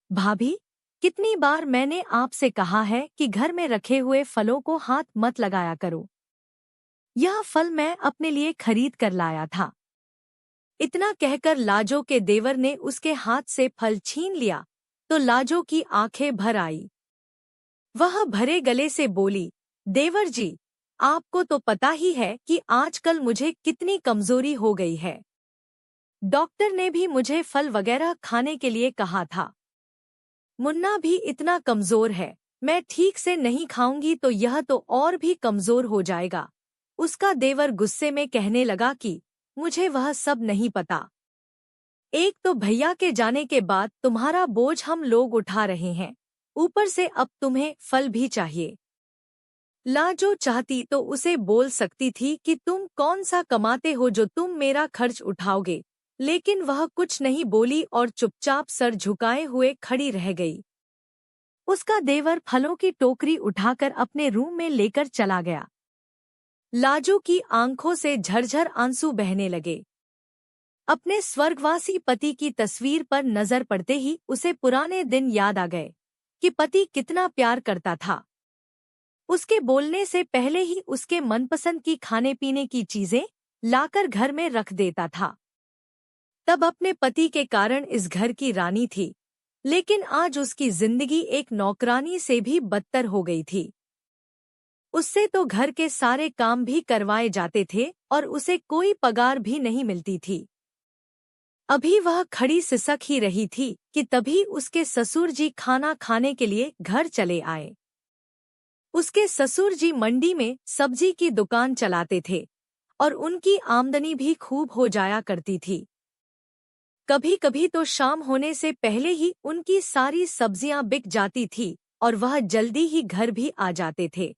भाभी, कितनी बार मैंने आपसे कहा है कि घर में रखे हुए फलों को हाथ मत लगाया करो। यह फल मैं अपने लिए खरीद कर लाया था। इतना कहकर लाजो के देवर ने उसके हाथ से फल छीन लिया तो लाजो की आंखें भर आई। वह भरे गले से बोली, देवर जी, आपको तो पता ही है कि आजकल मुझे कितनी कमजोरी हो गई है। डॉक्टर ने भी मुझे फल वगैरह खाने के लिए कहा था। मुन्ना भी इतना कमजोर है, मैं ठीक से नहीं खाऊंगी तो यह तो और भी कमजोर हो जाएगा। उसका देवर गुस्से में कहने लगा कि मुझे वह सब नहीं पता। एक तो भैया के जाने के बाद तुम्हारा बोझ हम लोग उठा रहे हैं, ऊपर से अब तुम्हें फल भी चाहिए। लाजो चाहती तो उसे बोल सकती थी कि तुम कौन सा कमाते हो जो तुम मेरा खर्च उठाओगे, लेकिन वह कुछ नहीं बोली और चुपचाप सर झुकाए हुए खड़ी रह गई। उसका देवर फलों की टोकरी उठाकर अपने रूम में लेकर चला गया। लाजो की आंखों से झरझर आंसू बहने लगे। अपने स्वर्गवासी पति की तस्वीर पर नजर पड़ते ही उसे पुराने दिन याद आ गए कि पति कितना प्यार करता था। उसके बोलने से पहले ही उसके मनपसंद की खाने पीने की चीजें लाकर घर में रख देता था। तब अपने पति के कारण इस घर की रानी थी, लेकिन आज उसकी जिंदगी एक नौकरानी से भी बदतर हो गई थी। उससे तो घर के सारे काम भी करवाए जाते थे और उसे कोई पगार भी नहीं मिलती थी। अभी वह खड़ी सिसक ही रही थी कि तभी उसके ससुर जी खाना खाने के लिए घर चले आए। उसके ससुर जी मंडी में सब्जी की दुकान चलाते थे और उनकी आमदनी भी खूब हो जाया करती थी। कभी कभी तो शाम होने से पहले ही उनकी सारी सब्जियां बिक जाती थी और वह जल्दी ही घर भी आ जाते थे।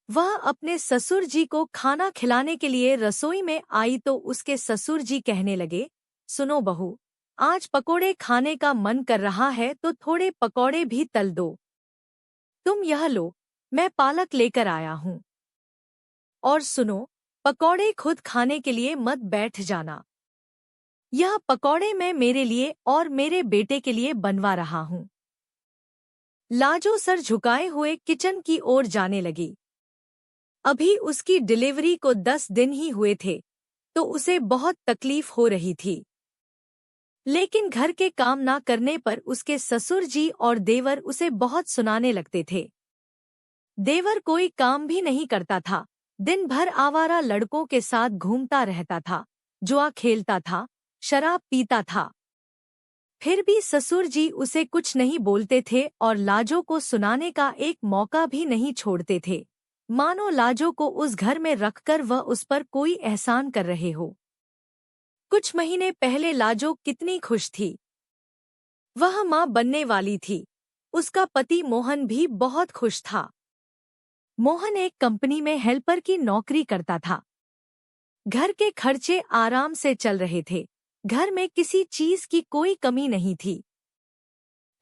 वह अपने ससुर जी को खाना खिलाने के लिए रसोई में आई तो उसके ससुर जी कहने लगे, सुनो बहू, आज पकोड़े खाने का मन कर रहा है तो थोड़े पकोड़े भी तल दो। तुम यह लो, मैं पालक लेकर आया हूँ। और सुनो, पकोड़े खुद खाने के लिए मत बैठ जाना। यह पकोड़े मैं मेरे लिए और मेरे बेटे के लिए बनवा रहा हूँ। लाजो सर झुकाए हुए किचन की ओर जाने लगी। अभी उसकी डिलीवरी को 10 दिन ही हुए थे, तो उसे बहुत तकलीफ हो रही थी। लेकिन घर के काम ना करने पर उसके ससुर जी और देवर उसे बहुत सुनाने लगते थे। देवर कोई काम भी नहीं करता था, दिन भर आवारा लड़कों के साथ घूमता रहता था, जुआ खेलता था, शराब पीता था। फिर भी ससुर जी उसे कुछ नहीं बोलते थे और लाजो को सुनाने का एक मौका भी नहीं छोड़ते थे, मानो लाजो को उस घर में रखकर वह उस पर कोई एहसान कर रहे हो। कुछ महीने पहले लाजो कितनी खुश थी। वह मां बनने वाली थी। उसका पति मोहन भी बहुत खुश था। मोहन एक कंपनी में हेल्पर की नौकरी करता था। घर के खर्चे आराम से चल रहे थे, घर में किसी चीज की कोई कमी नहीं थी।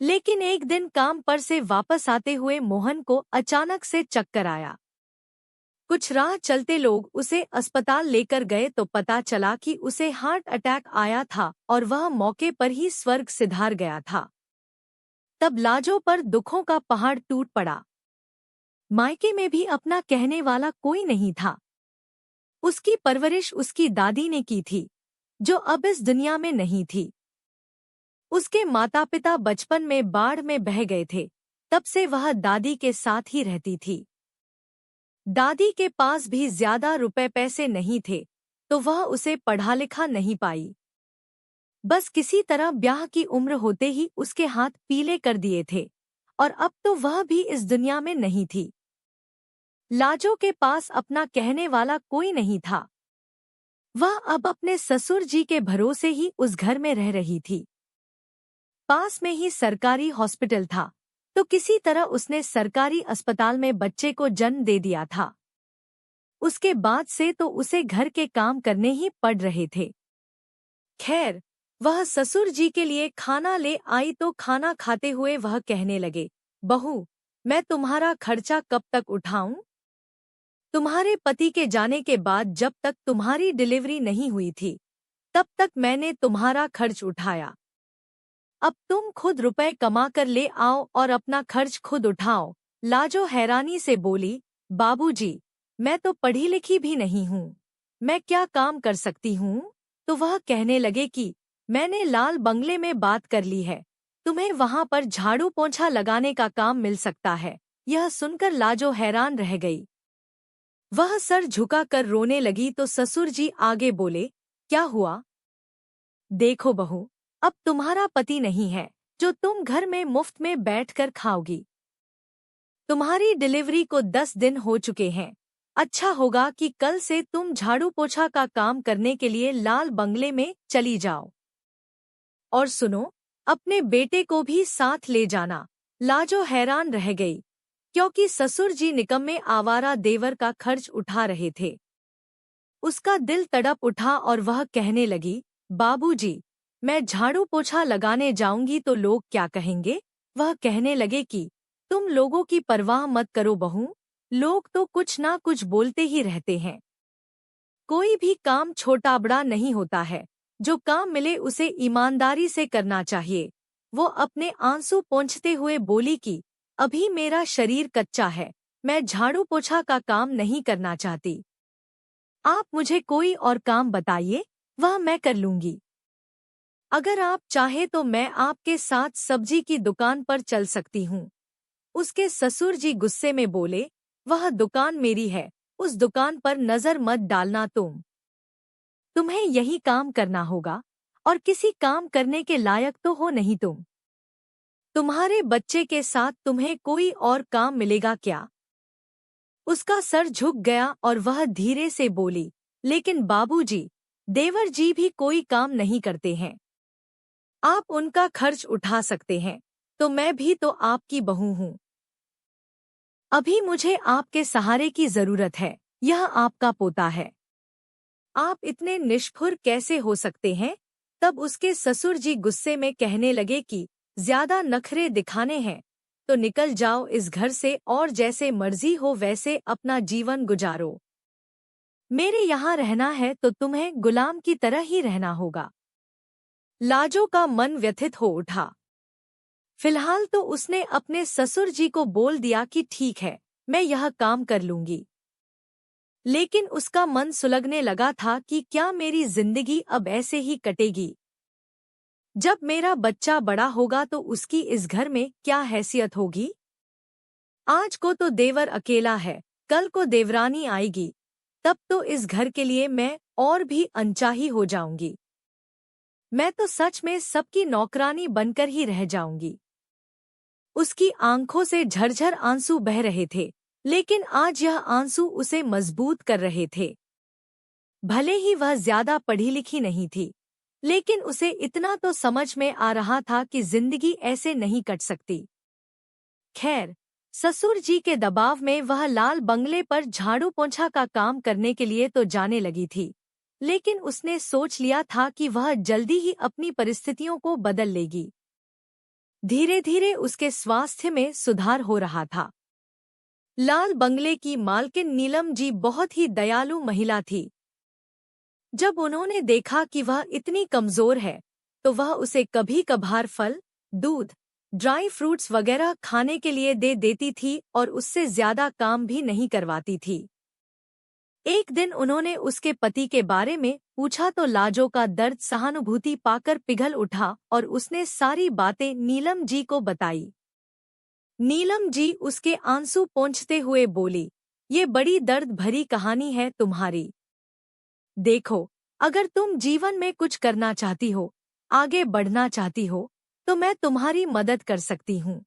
लेकिन एक दिन काम पर से वापस आते हुए मोहन को अचानक से चक्कर आया। कुछ राह चलते लोग उसे अस्पताल लेकर गए तो पता चला कि उसे हार्ट अटैक आया था और वह मौके पर ही स्वर्ग सिधार गया था। तब लाजो पर दुखों का पहाड़ टूट पड़ा। मायके में भी अपना कहने वाला कोई नहीं था। उसकी परवरिश उसकी दादी ने की थी, जो अब इस दुनिया में नहीं थी। उसके माता पिता बचपन में बाढ़ में बह गए थे, तब से वह दादी के साथ ही रहती थी। दादी के पास भी ज्यादा रुपए पैसे नहीं थे, तो वह उसे पढ़ा लिखा नहीं पाई। बस किसी तरह ब्याह की उम्र होते ही उसके हाथ पीले कर दिए थे और अब तो वह भी इस दुनिया में नहीं थी। लाजो के पास अपना कहने वाला कोई नहीं था। वह अब अपने ससुर जी के भरोसे ही उस घर में रह रही थी। पास में ही सरकारी हॉस्पिटल था, तो किसी तरह उसने सरकारी अस्पताल में बच्चे को जन्म दे दिया था। उसके बाद से तो उसे घर के काम करने ही पड़ रहे थे। खैर, वह ससुर जी के लिए खाना ले आई तो खाना खाते हुए वह कहने लगे, बहू, मैं तुम्हारा खर्चा कब तक उठाऊं? तुम्हारे पति के जाने के बाद जब तक तुम्हारी डिलीवरी नहीं हुई थी, तब तक मैंने तुम्हारा खर्च उठाया। अब तुम खुद रुपए कमा कर ले आओ और अपना खर्च खुद उठाओ। लाजो हैरानी से बोली, बाबूजी, मैं तो पढ़ी लिखी भी नहीं हूँ, मैं क्या काम कर सकती हूँ? तो वह कहने लगे कि मैंने लाल बंगले में बात कर ली है, तुम्हें वहाँ पर झाड़ू पोंछा लगाने का काम मिल सकता है। यह सुनकर लाजो हैरान रह गई। वह सर झुका कर रोने लगी तो ससुर जी आगे बोले, क्या हुआ? देखो बहू, अब तुम्हारा पति नहीं है जो तुम घर में मुफ्त में बैठकर खाओगी। तुम्हारी डिलीवरी को 10 दिन हो चुके हैं। अच्छा होगा कि कल से तुम झाड़ू पोछा का काम करने के लिए लाल बंगले में चली जाओ। और सुनो, अपने बेटे को भी साथ ले जाना। लाजो हैरान रह गई, क्योंकि ससुर जी निकम्मे आवारा देवर का खर्च उठा रहे थे। उसका दिल तड़प उठा और वह कहने लगी, बाबूजी, मैं झाड़ू पोछा लगाने जाऊंगी तो लोग क्या कहेंगे? वह कहने लगे कि तुम लोगों की परवाह मत करो बहू, लोग तो कुछ ना कुछ बोलते ही रहते हैं। कोई भी काम छोटा बड़ा नहीं होता है, जो काम मिले उसे ईमानदारी से करना चाहिए। वो अपने आंसू पोंछते हुए बोली कि अभी मेरा शरीर कच्चा है, मैं झाड़ू पोछा का काम नहीं करना चाहती। आप मुझे कोई और काम बताइए, वह मैं कर लूंगी। अगर आप चाहे तो मैं आपके साथ सब्जी की दुकान पर चल सकती हूँ। उसके ससुर जी गुस्से में बोले, वह दुकान मेरी है, उस दुकान पर नजर मत डालना। तुम्हें यही काम करना होगा, और किसी काम करने के लायक तो हो नहीं तुम। तुम्हारे बच्चे के साथ तुम्हें कोई और काम मिलेगा क्या? उसका सर झुक गया और वह धीरे से बोली, लेकिन बाबूजी, देवर जी भी कोई काम नहीं करते हैं। आप उनका खर्च उठा सकते हैं, तो मैं भी तो आपकी बहू हूँ। अभी मुझे आपके सहारे की जरूरत है, यह आपका पोता है। आप इतने निष्ठुर कैसे हो सकते हैं? तब उसके ससुर जी गुस्से में कहने लगे कि ज्यादा नखरे दिखाने हैं तो निकल जाओ इस घर से और जैसे मर्जी हो वैसे अपना जीवन गुजारो। मेरे यहाँ रहना है तो तुम्हें गुलाम की तरह ही रहना होगा। लाजो का मन व्यथित हो उठा। फिलहाल तो उसने अपने ससुर जी को बोल दिया कि ठीक है, मैं यह काम कर लूंगी। लेकिन उसका मन सुलगने लगा था कि क्या मेरी जिंदगी अब ऐसे ही कटेगी? जब मेरा बच्चा बड़ा होगा तो उसकी इस घर में क्या हैसियत होगी? आज को तो देवर अकेला है, कल को देवरानी आएगी, तब तो इस घर के लिए मैं और भी अनचाही हो जाऊंगी। मैं तो सच में सबकी नौकरानी बनकर ही रह जाऊंगी। उसकी आंखों से झरझर आंसू बह रहे थे, लेकिन आज यह आंसू उसे मजबूत कर रहे थे। भले ही वह ज्यादा पढ़ी लिखी नहीं थी, लेकिन उसे इतना तो समझ में आ रहा था कि जिंदगी ऐसे नहीं कट सकती। खैर, ससुर जी के दबाव में वह लाल बंगले पर झाड़ू पोंछा का काम करने के लिए तो जाने लगी थी, लेकिन उसने सोच लिया था कि वह जल्दी ही अपनी परिस्थितियों को बदल लेगी। धीरे धीरे उसके स्वास्थ्य में सुधार हो रहा था। लाल बंगले की मालकिन नीलम जी बहुत ही दयालु महिला थी। जब उन्होंने देखा कि वह इतनी कमजोर है, तो वह उसे कभी कभार फल, दूध, ड्राई फ्रूट्स वगैरह खाने के लिए दे देती थी और उससे ज्यादा काम भी नहीं करवाती थी। एक दिन उन्होंने उसके पति के बारे में पूछा तो लाजो का दर्द सहानुभूति पाकर पिघल उठा और उसने सारी बातें नीलम जी को बताई। नीलम जी उसके आंसू पोंछते हुए बोली, ये बड़ी दर्द भरी कहानी है तुम्हारी। देखो, अगर तुम जीवन में कुछ करना चाहती हो, आगे बढ़ना चाहती हो, तो मैं तुम्हारी मदद कर सकती हूँ।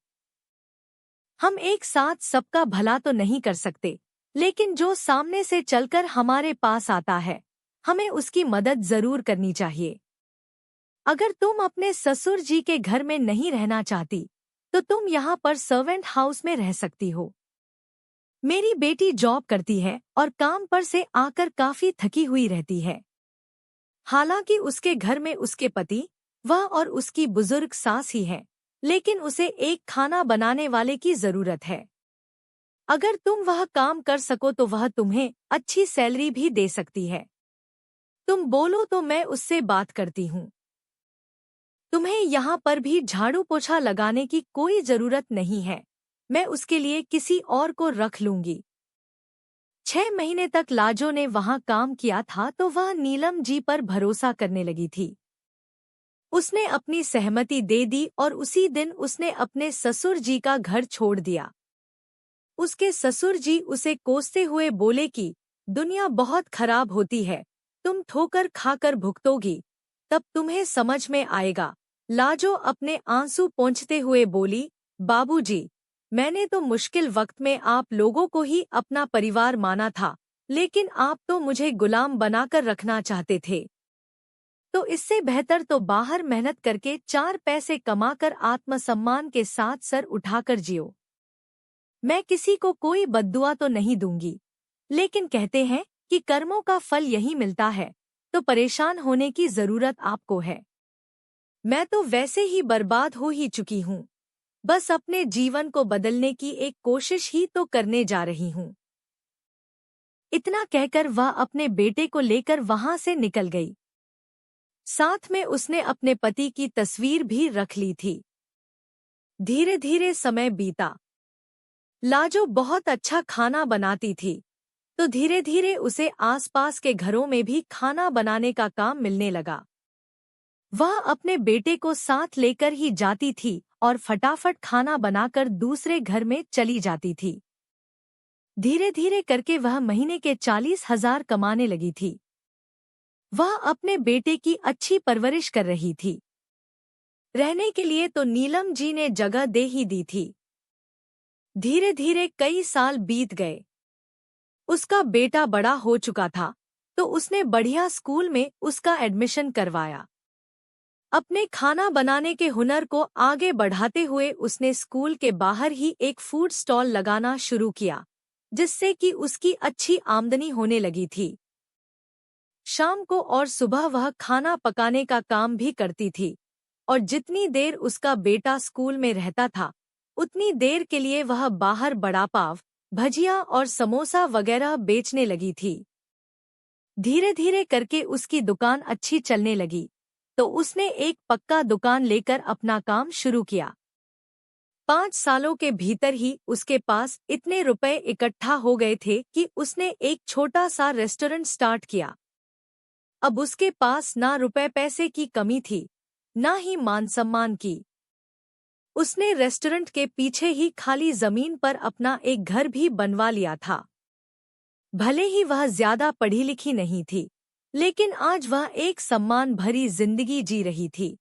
हम एक साथ सबका भला तो नहीं कर सकते, लेकिन जो सामने से चलकर हमारे पास आता है, हमें उसकी मदद जरूर करनी चाहिए। अगर तुम अपने ससुर जी के घर में नहीं रहना चाहती, तो तुम यहाँ पर सर्वेंट हाउस में रह सकती हो। मेरी बेटी जॉब करती है और काम पर से आकर काफी थकी हुई रहती है। हालांकि उसके घर में उसके पति, वह और उसकी बुजुर्ग सास ही है, लेकिन उसे एक खाना बनाने वाले की जरूरत है। अगर तुम वह काम कर सको तो वह तुम्हें अच्छी सैलरी भी दे सकती है। तुम बोलो तो मैं उससे बात करती हूँ। तुम्हें यहाँ पर भी झाड़ू पोछा लगाने की कोई जरूरत नहीं है, मैं उसके लिए किसी और को रख लूंगी। 6 महीने तक लाजो ने वहाँ काम किया था तो वह नीलम जी पर भरोसा करने लगी थी। उसने अपनी सहमति दे दी और उसी दिन उसने अपने ससुर जी का घर छोड़ दिया। उसके ससुर जी उसे कोसते हुए बोले कि दुनिया बहुत खराब होती है, तुम ठोकर खाकर भुगतोगी, तब तुम्हें समझ में आएगा। लाजो अपने आंसू पोंछते हुए बोली, बाबूजी, मैंने तो मुश्किल वक्त में आप लोगों को ही अपना परिवार माना था, लेकिन आप तो मुझे गुलाम बनाकर रखना चाहते थे। तो इससे बेहतर तो बाहर मेहनत करके 4 पैसे कमाकर आत्मसम्मान के साथ सर उठाकर जियो। मैं किसी को कोई बद्दुआ तो नहीं दूंगी, लेकिन कहते हैं कि कर्मों का फल यही मिलता है, तो परेशान होने की जरूरत आपको है। मैं तो वैसे ही बर्बाद हो ही चुकी हूँ, बस अपने जीवन को बदलने की एक कोशिश ही तो करने जा रही हूँ। इतना कहकर वह अपने बेटे को लेकर वहां से निकल गई। साथ में उसने अपने पति की तस्वीर भी रख ली थी। धीरे धीरे समय बीता। लाजो बहुत अच्छा खाना बनाती थी, तो धीरे धीरे उसे आसपास के घरों में भी खाना बनाने का काम मिलने लगा। वह अपने बेटे को साथ लेकर ही जाती थी और फटाफट खाना बनाकर दूसरे घर में चली जाती थी। धीरे धीरे करके वह महीने के 40,000 कमाने लगी थी। वह अपने बेटे की अच्छी परवरिश कर रही थी। रहने के लिए तो नीलम जी ने जगह दे ही दी थी। धीरे धीरे कई साल बीत गए। उसका बेटा बड़ा हो चुका था, तो उसने बढ़िया स्कूल में उसका एडमिशन करवाया। अपने खाना बनाने के हुनर को आगे बढ़ाते हुए उसने स्कूल के बाहर ही एक फूड स्टॉल लगाना शुरू किया, जिससे कि उसकी अच्छी आमदनी होने लगी थी। शाम को और सुबह वह खाना पकाने का काम भी करती थी, और जितनी देर उसका बेटा स्कूल में रहता था, उतनी देर के लिए वह बाहर बड़ा पाव, भजिया और समोसा वगैरह बेचने लगी थी। धीरे धीरे करके उसकी दुकान अच्छी चलने लगी, तो उसने एक पक्का दुकान लेकर अपना काम शुरू किया। 5 सालों के भीतर ही उसके पास इतने रुपए इकट्ठा हो गए थे कि उसने एक छोटा सा रेस्टोरेंट स्टार्ट किया। अब उसके पास ना रुपए पैसे की कमी थी, ना ही मान सम्मान की। उसने रेस्टोरेंट के पीछे ही खाली जमीन पर अपना एक घर भी बनवा लिया था। भले ही वह ज्यादा पढ़ी लिखी नहीं थी, लेकिन आज वह एक सम्मान भरी जिंदगी जी रही थी।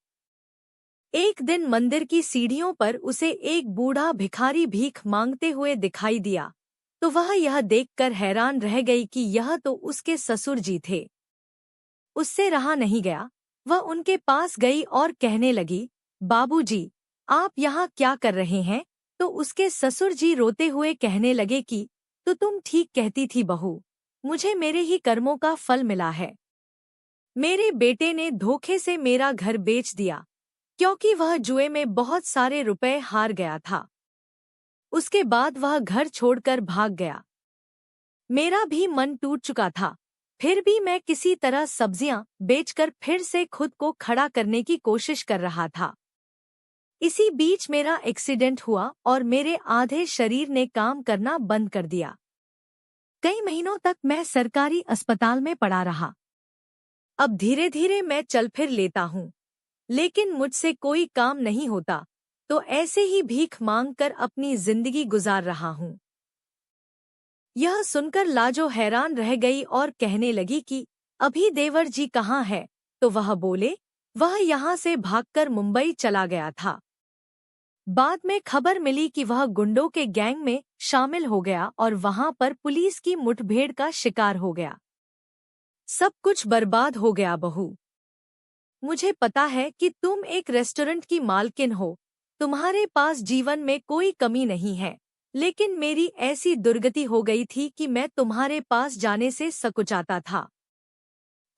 एक दिन मंदिर की सीढ़ियों पर उसे एक बूढ़ा भिखारी भीख मांगते हुए दिखाई दिया, तो वह यह देखकर हैरान रह गई कि यह तो उसके ससुर जी थे। उससे रहा नहीं गया, वह उनके पास गई और कहने लगी, बाबूजी, आप यहाँ क्या कर रहे हैं? तो उसके ससुर जी रोते हुए कहने लगे कि तो तुम ठीक कहती थी बहू, मुझे मेरे ही कर्मों का फल मिला है। मेरे बेटे ने धोखे से मेरा घर बेच दिया, क्योंकि वह जुए में बहुत सारे रुपए हार गया था। उसके बाद वह घर छोड़कर भाग गया। मेरा भी मन टूट चुका था, फिर भी मैं किसी तरह सब्जियां बेचकर फिर से खुद को खड़ा करने की कोशिश कर रहा था। इसी बीच मेरा एक्सीडेंट हुआ और मेरे आधे शरीर ने काम करना बंद कर दिया। कई महीनों तक मैं सरकारी अस्पताल में पड़ा रहा। अब धीरे धीरे मैं चल फिर लेता हूँ, लेकिन मुझसे कोई काम नहीं होता, तो ऐसे ही भीख मांगकर अपनी जिंदगी गुजार रहा हूँ। यह सुनकर लाजो हैरान रह गई और कहने लगी कि अभी देवर जी कहाँ है? तो वह बोले, वह यहाँ से भागकर मुंबई चला गया था। बाद में खबर मिली कि वह गुंडों के गैंग में शामिल हो गया और वहां पर पुलिस की मुठभेड़ का शिकार हो गया। सब कुछ बर्बाद हो गया बहू। मुझे पता है कि तुम एक रेस्टोरेंट की मालकिन हो, तुम्हारे पास जीवन में कोई कमी नहीं है, लेकिन मेरी ऐसी दुर्गति हो गई थी कि मैं तुम्हारे पास जाने से सकुचाता था।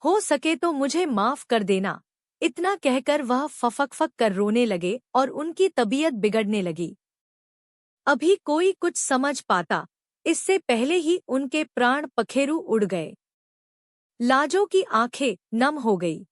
हो सके तो मुझे माफ कर देना। इतना कहकर वह फफक कर रोने लगे और उनकी तबीयत बिगड़ने लगी। अभी कोई कुछ समझ पाता, इससे पहले ही उनके प्राण पखेरु उड़ गए। लाजो की आंखें नम हो गई।